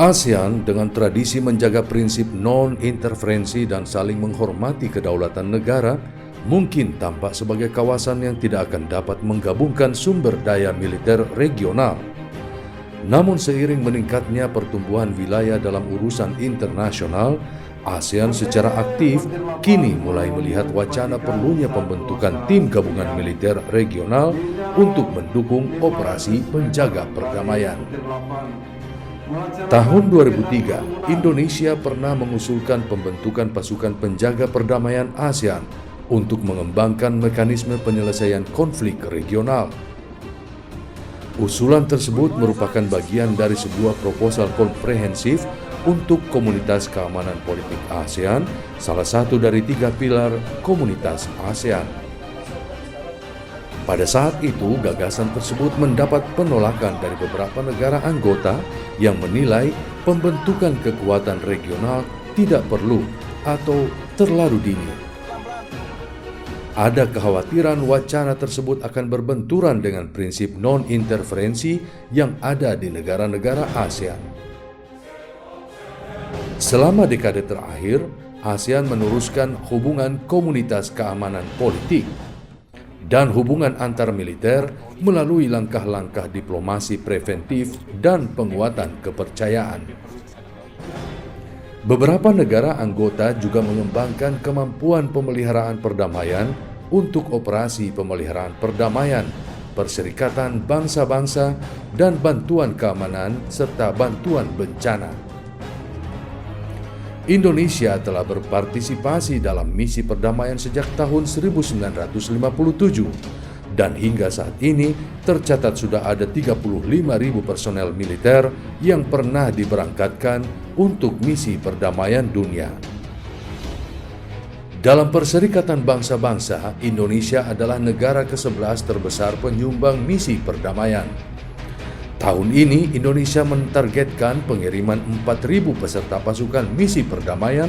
ASEAN dengan tradisi menjaga prinsip non-intervensi dan saling menghormati kedaulatan negara mungkin tampak sebagai kawasan yang tidak akan dapat menggabungkan sumber daya militer regional. Namun seiring meningkatnya pertumbuhan wilayah dalam urusan internasional, ASEAN secara aktif kini mulai melihat wacana perlunya pembentukan tim gabungan militer regional untuk mendukung operasi penjaga perdamaian. Tahun 2003, Indonesia pernah mengusulkan pembentukan pasukan penjaga perdamaian ASEAN untuk mengembangkan mekanisme penyelesaian konflik regional. Usulan tersebut merupakan bagian dari sebuah proposal komprehensif untuk Komunitas Keamanan Politik ASEAN, salah satu dari 3 pilar Komunitas ASEAN. Pada saat itu, gagasan tersebut mendapat penolakan dari beberapa negara anggota yang menilai pembentukan kekuatan regional tidak perlu atau terlalu dini. Ada kekhawatiran wacana tersebut akan berbenturan dengan prinsip non-interferensi yang ada di negara-negara ASEAN. Selama dekade terakhir, ASEAN meneruskan hubungan komunitas keamanan politik dan hubungan antar militer melalui langkah-langkah diplomasi preventif dan penguatan kepercayaan. Beberapa negara anggota juga mengembangkan kemampuan pemeliharaan perdamaian untuk operasi pemeliharaan perdamaian, perserikatan bangsa-bangsa, dan bantuan keamanan serta bantuan bencana. Indonesia telah berpartisipasi dalam misi perdamaian sejak tahun 1957 dan hingga saat ini tercatat sudah ada 35.000 personel militer yang pernah diberangkatkan untuk misi perdamaian dunia. Dalam Perserikatan Bangsa-Bangsa, Indonesia adalah negara ke-11 terbesar penyumbang misi perdamaian. Tahun ini, Indonesia mentargetkan pengiriman 4.000 peserta pasukan misi perdamaian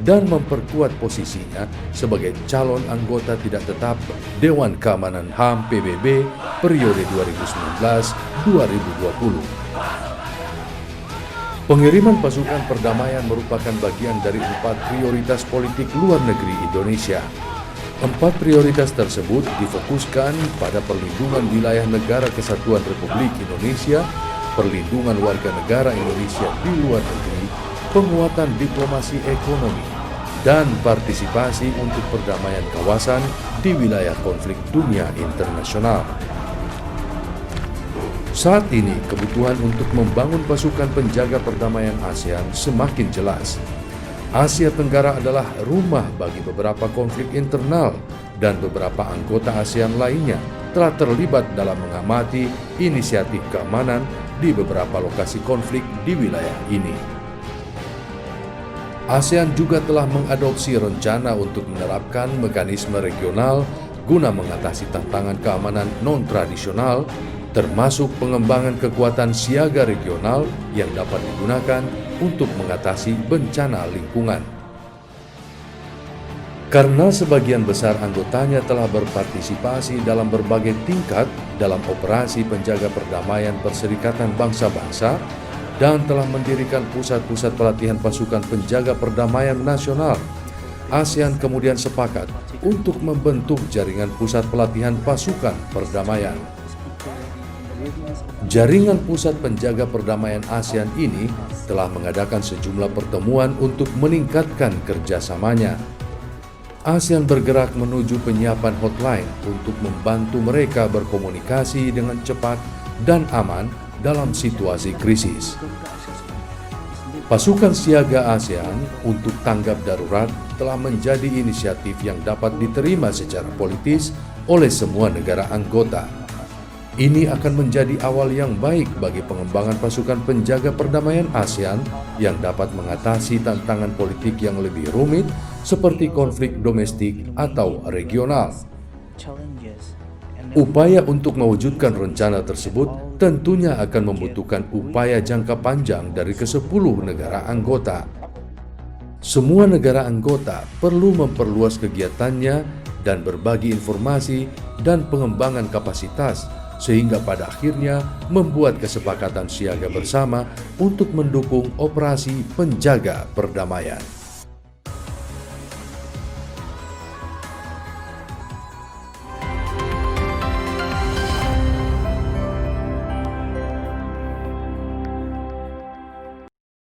dan memperkuat posisinya sebagai calon anggota tidak tetap Dewan Keamanan HAM PBB periode 2019-2020. Pengiriman pasukan perdamaian merupakan bagian dari 4 prioritas politik luar negeri Indonesia. 4 prioritas tersebut difokuskan pada perlindungan wilayah negara kesatuan Republik Indonesia, perlindungan warga negara Indonesia di luar negeri, penguatan diplomasi ekonomi, dan partisipasi untuk perdamaian kawasan di wilayah konflik dunia internasional. Saat ini, kebutuhan untuk membangun pasukan penjaga perdamaian ASEAN semakin jelas. Asia Tenggara adalah rumah bagi beberapa konflik internal dan beberapa anggota ASEAN lainnya telah terlibat dalam mengamati inisiatif keamanan di beberapa lokasi konflik di wilayah ini. ASEAN juga telah mengadopsi rencana untuk menerapkan mekanisme regional guna mengatasi tantangan keamanan non-tradisional, termasuk pengembangan kekuatan siaga regional yang dapat digunakan untuk mengatasi bencana lingkungan. Karena sebagian besar anggotanya telah berpartisipasi dalam berbagai tingkat dalam operasi penjaga perdamaian Perserikatan Bangsa-Bangsa dan telah mendirikan pusat-pusat pelatihan pasukan penjaga perdamaian nasional, ASEAN kemudian sepakat untuk membentuk jaringan pusat pelatihan pasukan perdamaian. Jaringan Pusat Penjaga Perdamaian ASEAN ini telah mengadakan sejumlah pertemuan untuk meningkatkan kerjasamanya. ASEAN bergerak menuju penyiapan hotline untuk membantu mereka berkomunikasi dengan cepat dan aman dalam situasi krisis. Pasukan siaga ASEAN untuk tanggap darurat telah menjadi inisiatif yang dapat diterima secara politis oleh semua negara anggota. Ini akan menjadi awal yang baik bagi pengembangan pasukan penjaga perdamaian ASEAN yang dapat mengatasi tantangan politik yang lebih rumit seperti konflik domestik atau regional. Upaya untuk mewujudkan rencana tersebut tentunya akan membutuhkan upaya jangka panjang dari ke-10 negara anggota. Semua negara anggota perlu memperluas kegiatannya dan berbagi informasi dan pengembangan kapasitas sehingga pada akhirnya membuat kesepakatan siaga bersama untuk mendukung operasi penjaga perdamaian.